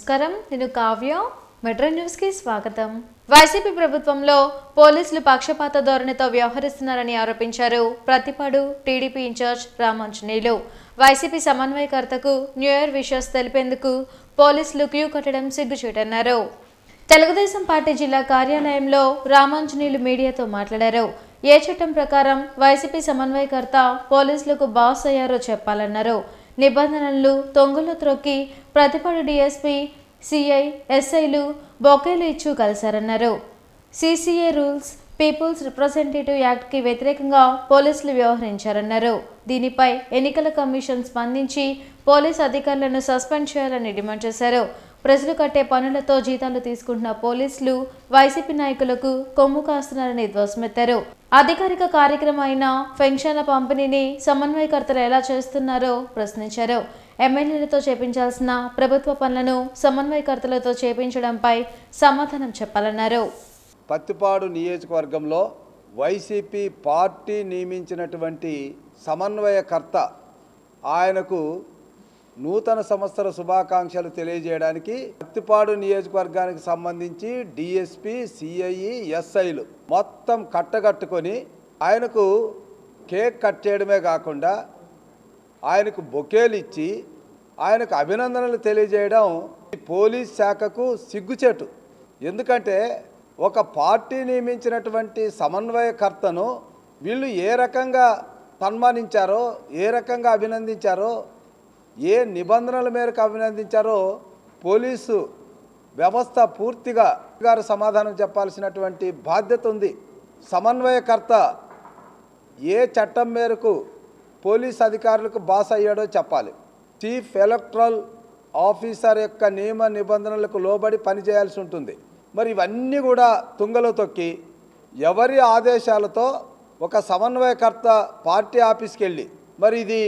నమస్కారం, నేను Kavya. Metro news కి స్వాగతం. వైసీపీ ప్రభుత్వంలో పోలీసులు పక్షపాత ధోరణితో వ్యవహరిస్తున్నారని ఆరోపించారు ప్రతిపాడు టీడీపీ ఇన్ఛార్జ్ రామాంజనేయులు. వైసీపీ సమన్వయకర్తకు న్యూ ఇయర్ విషెస్ తెలిపేందుకు పోలీసులు క్యూ కట్టడం సిగ్గుచేటన్నారు. తెలుగుదేశం పార్టీ జిల్లా కార్యాలయంలో రామాంజనేయులు మీడియాతో మాట్లాడారు. ఏ చట్టం ప్రకారం వైసీపీ సమన్వయకర్త పోలీసులకు బాస్ అయ్యారో చెప్పాలన్నారు. నిబంధనలను తొంగలో త్రొక్కి ప్రతిపాడు డీఎస్పీ, సిఐ, ఎస్ఐలు బొకేలు ఇచ్చు కలిశారన్నారు. సిసిఏ రూల్స్, పీపుల్స్ రిప్రజెంటేటివ్ యాక్ట్కి వ్యతిరేకంగా పోలీసులు వ్యవహరించారన్నారు. దీనిపై ఎన్నికల కమిషన్ స్పందించి పోలీసు అధికారులను సస్పెండ్ చేయాలని డిమాండ్ చేశారు. ప్రజలు కట్టే పనులతో జీతాలు తీసుకుంటున్న పోలీసులు వైసీపీ నాయకులకు కొమ్ము కాస్తున్నారని ధ్వజమెత్తారు. అధికారిక కార్యక్రమం అయిన పెన్షన్ల పంపిణీని సమన్వయకర్తలు ఎలా చేస్తున్నారో ప్రశ్నించారు. ఎమ్మెల్యేలతో చేపించాల్సిన ప్రభుత్వ పనులను సమన్వయకర్తలతో చేపించడంపై సమాధానం చెప్పాలన్నారు. పత్తిపాడు నియోజకవర్గంలో వైసీపీ పార్టీ నియమించినటువంటి సమన్వయకర్త ఆయనకు నూతన సంవత్సర శుభాకాంక్షలు తెలియజేయడానికి పత్తిపాడు నియోజకవర్గానికి సంబంధించి డిఎస్పీ, సిఐ, ఎస్ఐలు మొత్తం కట్టగట్టుకొని ఆయనకు కేక్ కట్ చేయడమే కాకుండా ఆయనకు బొకేలు ఇచ్చి ఆయనకు అభినందనలు తెలియజేయడం పోలీస్ శాఖకు సిగ్గుచేటు. ఎందుకంటే ఒక పార్టీ నియమించినటువంటి సమన్వయకర్తను వీళ్ళు ఏ రకంగా సన్మానించారో, ఏ రకంగా అభినందించారో, ఏ నిబంధనల మేరకు అభినందించారో పోలీసు వ్యవస్థ పూర్తిగా గారు సమాధానం చెప్పాల్సినటువంటి బాధ్యత ఉంది. సమన్వయకర్త ఏ చట్టం మేరకు పోలీస్ అధికారులకు బాస్ అయ్యాడో చెప్పాలి. చీఫ్ ఎలక్టరల్ ఆఫీసర్ యొక్క నియమ నిబంధనలకు లోబడి పనిచేయాల్సి ఉంటుంది. మరి ఇవన్నీ కూడా తుంగలో తొక్కి ఎవరి ఆదేశాలతో ఒక సమన్వయకర్త పార్టీ ఆఫీస్కి వెళ్ళి, మరి ఇది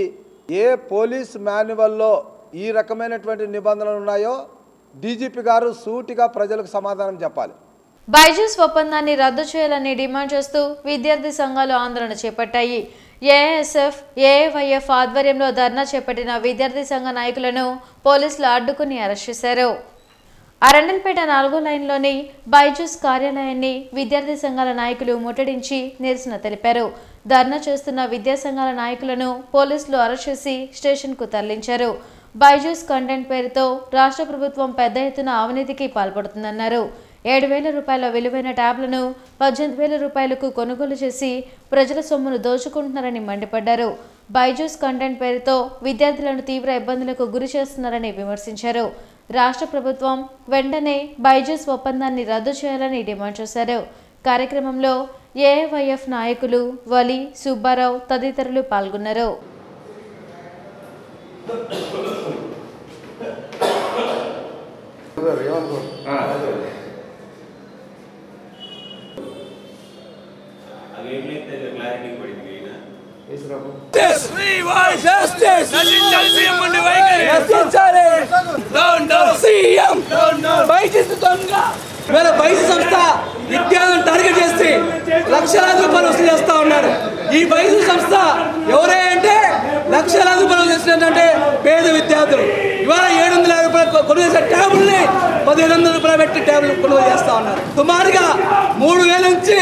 ఏ పోలీస్ మాన్యువల్లో ఈ రకమైనటువంటి నిబంధనలు ఉన్నాయో డీజీపీ గారు సూటిగా ప్రజలకు సమాధానం చెప్పాలి. బైజూస్ ఒప్పందాన్ని రద్దు చేయాలని డిమాండ్ చేస్తూ విద్యార్థి సంఘాలు ఆందోళన చేపట్టాయి. ఏఎస్ఎఫ్, ఏఐవైఎఫ్ ఆధ్వర్యంలో ధర్నా చేపట్టిన విద్యార్థి సంఘ నాయకులను పోలీసులు అడ్డుకుని అరెస్ట్ చేశారు. అరండల్పేట 4వ లైన్లోని బైజూస్ కార్యాలయాన్ని విద్యార్థి సంఘాల నాయకులు ముట్టడించి నిరసన తెలిపారు. ధర్నా చేస్తున్న విద్యా సంఘాల నాయకులను పోలీసులు అరెస్ట్ చేసి స్టేషన్కు తరలించారు. బైజూస్ కంటెంట్ పేరుతో రాష్ట్ర ప్రభుత్వం పెద్ద ఎత్తున అవినీతికి పాల్పడుతుందన్నారు. 7,000 రూపాయల విలువైన ట్యాబ్లను 18,000 రూపాయలకు కొనుగోలు చేసి ప్రజల సొమ్మును దోచుకుంటున్నారని మండిపడ్డారు. బైజూస్ కంటెంట్ పేరుతో విద్యార్థులను తీవ్ర ఇబ్బందులకు గురి చేస్తున్నారని విమర్శించారు. రాష్ట్ర ప్రభుత్వం వెంటనే బైజూస్ ఒప్పందాన్ని రద్దు చేయాలని డిమాండ్ చేశారు. కార్యక్రమంలో ఏఐవైఎఫ్ నాయకులు వలి, సుబ్బారావు తదితరులు పాల్గొన్నారు. బైజూస్ సంస్థ విద్యార్థులను టార్గెట్ చేసి లక్షలాది రూపాయలు వసూలు చేస్తా ఉన్నారు. ఈ బైజూస్ సంస్థ ఎవరే అంటే లక్షలాది రూపాయలు చేసినట్టే పేద విద్యార్థులు ఇవాళ 750 రూపాయలు కొనుగోలు చేసే ట్యాబుల్ని 1,500 రూపాయలు పెట్టి ట్యాబులు కొనుగోలు చేస్తా ఉన్నారు. సుమారుగా 3,000 నుంచి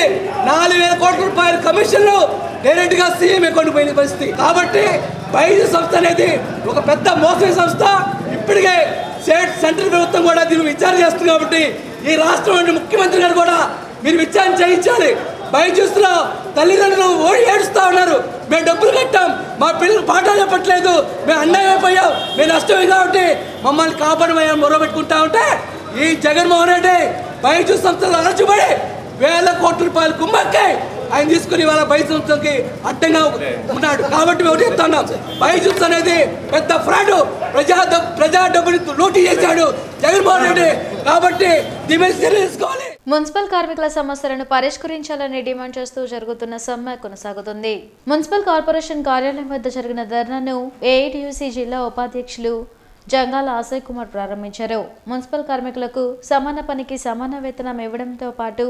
4,000 కోట్ల రూపాయల కమిషన్లు డైరెక్ట్ గా సీఎం అకౌంట్ పోయిన పరిస్థితి. కాబట్టి బైజూస్ సంస్థ అనేది ఒక పెద్ద మోసమైన సంస్థ. ఇప్పటికే సెంట్రల్ ప్రభుత్వం కూడా దీన్ని విచారణ చేస్తుంది. కాబట్టి ఈ రాష్ట్రంలోని ముఖ్యమంత్రి గారు కూడా మీరు విచారణ చేయించాలి. బైజూస్ లో తల్లిదండ్రులు ఓడి ఏడుస్తూ ఉన్నారు. మేము డబ్బులు కట్టాం, మా పిల్లలు పాఠాలు చెప్పట్లేదు, మేము అన్యాయం అయిపోయాం, మేము నష్టమే కాబట్టి మమ్మల్ని కాపాడమయ్యా మొరబెట్టుకుంటా ఉంటే ఈ జగన్మోహన్ రెడ్డి బైజూస్ సంస్థలు అరచుబడి 1,000 కోట్ల రూపాయలు కుమ్మక్కాయి ఆయన తీసుకుని వాళ్ళ బైజూస్ సంస్థకి అడ్డంగా ఉన్నాడు. కాబట్టి మేము చెప్తున్నాం, బైజూస్ అనేది పెద్ద ఫ్రాడ్, ప్రజా డబ్బుని లూటీ చేశాడు జగన్మోహన్ రెడ్డి. కాబట్టి దీని తెలుసుకోవాలి. మున్సిపల్ కార్మికుల సమస్యలను పరిష్కరించాలని డిమాండ్ చేస్తూ జరుగుతున్న సమ్మె కొనసాగుతుంది. మున్సిపల్ కార్పొరేషన్ కార్యాలయం వద్ద జరిగిన ధర్నాను ఏఐటీయూసీ జిల్లా ఉపాధ్యక్షులు జంగాల అజయ్ కుమార్ ప్రారంభించారు. మున్సిపల్ కార్మికులకు సమాన పనికి సమాన వేతనం ఇవ్వడంతో పాటు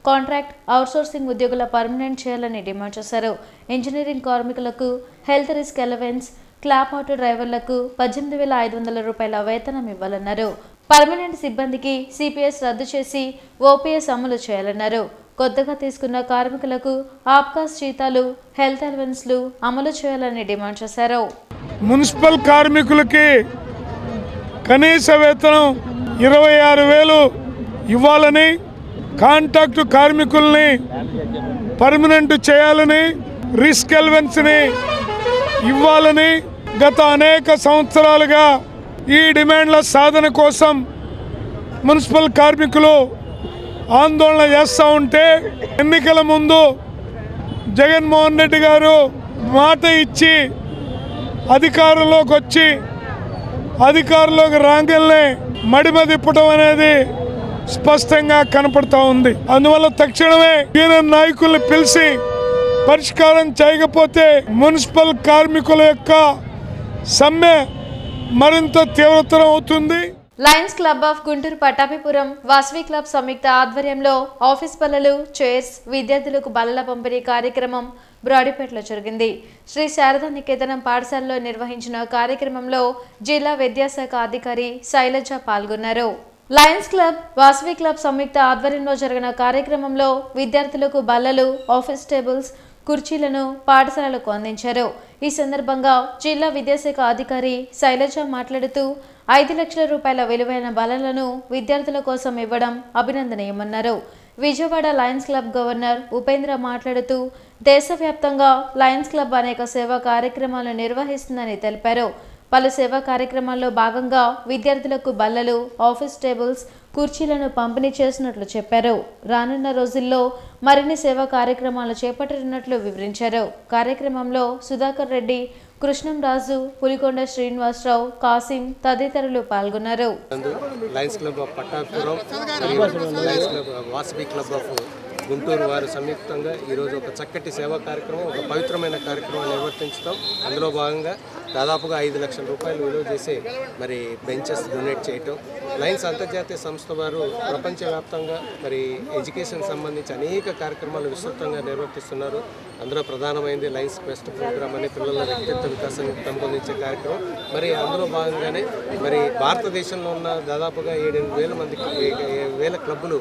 కాంట్రాక్ట్, అవుట్సోర్సింగ్ ఉద్యోగుల పర్మనెంట్ చేయాలని డిమాండ్ చేశారు. ఇంజనీరింగ్ కార్మికులకు health risk allowance, clap auto డ్రైవర్లకు 18,500 రూపాయల వేతనం ఇవ్వాలన్నారు. పర్మనెంట్ సిబ్బందికి సిపిఎస్ రద్దు చేసి ఓపీఎస్ అమలు చేయాలన్నారు. కొత్తగా తీసుకున్న కార్మికులకు ఆప్కాస్ జీతాలు, హెల్త్ అలవెన్స్లు అమలు చేయాలని డిమాండ్ చేశారు. మున్సిపల్ కార్మికులకి కనీస వేతనం 26,000 ఇవ్వాలని, కాంట్రాక్టు కార్మికుల్ని పర్మనెంట్ చేయాలని, రిస్క్ అలవెన్స్ని ఇవ్వాలని గత అనేక సంవత్సరాలుగా ఈ డిమాండ్ల సాధన కోసం మున్సిపల్ కార్మికులు ఆందోళన చేస్తూ ఉంటే ఎన్నికల ముందు జగన్మోహన్ రెడ్డి గారు మాట ఇచ్చి అధికారంలోకి వచ్చి అధికారంలోకి రాగానే మడిమ తిప్పడం అనేది స్పష్టంగా కనపడతా ఉంది. అందువల్ల తక్షణమే యూనియన్ నాయకుల్ని పిలిచి పరిష్కారం చేయకపోతే మున్సిపల్ కార్మికుల యొక్క సమ్మె మరింత తీవ్రతరం అవుతుంది. Lions Club of Guntur Pattabhipuram Vasavi club సంయుక్త ఆధ్వర్యంలో ఆఫీస్ బల్లలు, చైర్స్, విద్యార్థులకు బల్లల పంపిణీ కార్యక్రమం బ్రాడీపేటలో జరిగింది. శ్రీ శారదా నికేతనం పాఠశాలలో నిర్వహించిన కార్యక్రమంలో జిల్లా విద్యాశాఖ అధికారి శైలజ పాల్గొన్నారు. లయన్స్ క్లబ్, వాసవి క్లబ్ సంయుక్త ఆధ్వర్యంలో జరిగిన కార్యక్రమంలో విద్యార్థులకు బల్లలు, ఆఫీస్ టేబుల్స్, కుర్చీలను పాఠశాలలకు అందించారు. ఈ సందర్భంగా జిల్లా విద్యాశాఖ అధికారి శైలజ మాట్లాడుతూ 5 లక్షల రూపాయల విలువైన బల్లలను విద్యార్థుల కోసం ఇవ్వడం అభినందనీయమన్నారు. Vijayawada Lions Club governor Upendra మాట్లాడుతూ దేశవ్యాప్తంగా లయన్స్ క్లబ్ అనేక సేవా కార్యక్రమాలను నిర్వహిస్తుందని తెలిపారు. పలు సేవా కార్యక్రమాల్లో భాగంగా విద్యార్థులకు బల్లలు, ఆఫీస్ టేబుల్స్, కుర్చీలను పంపిణీ చేసినట్లు చెప్పారు. రానున్న రోజుల్లో మరిన్ని సేవా కార్యక్రమాలు చేపట్టనున్నట్లు వివరించారు. కార్యక్రమంలో సుధాకర్ రెడ్డి, కృష్ణంరాజు, పులికొండ శ్రీనివాసరావు, కాసిం తదితరులు పాల్గొన్నారు. Lions Club of Pattabhipuram, Lions club Vasavi club of Guntur వారు సంయుక్తంగా ఈరోజు ఒక చక్కటి సేవా కార్యక్రమం, ఒక పవిత్రమైన కార్యక్రమం నిర్వర్తించడం. అందులో భాగంగా దాదాపుగా 5 లక్షల రూపాయలు విలువ చేసి మరి బెంచెస్ డొనేట్ చేయటం. లయన్స్ అంతర్జాతీయ సంస్థ వారు ప్రపంచవ్యాప్తంగా మరి ఎడ్యుకేషన్ సంబంధించి అనేక కార్యక్రమాలు విస్తృతంగా నిర్వర్తిస్తున్నారు. అందులో ప్రధానమైనది లయన్స్ బెస్ట్ ప్రోగ్రామ్ అనే పిల్లల వ్యక్తిత్వ వికాసాన్ని పెంపొందించే కార్యక్రమం. మరి అందులో భాగంగానే మరి భారతదేశంలో ఉన్న దాదాపుగా 7,000 మందికి 7,000 క్లబ్బులు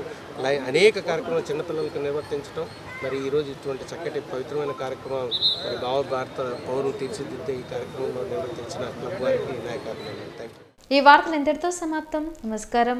అనేక కార్యక్రమాలు చిన్నపిల్లలకు నిర్వర్తించడం. మరి ఈరోజు ఇటువంటి చక్కటి పవిత్రమైన కార్యక్రమం మరి భారత పౌరులు తీర్చిదిద్దే ఈ కార్యక్రమంలో నిర్వర్తించిన క్లబ్ వారికి నాయకులు. Thank you. ఈ వార్తలు ఇంతటితో సమాప్తం. నమస్కారం.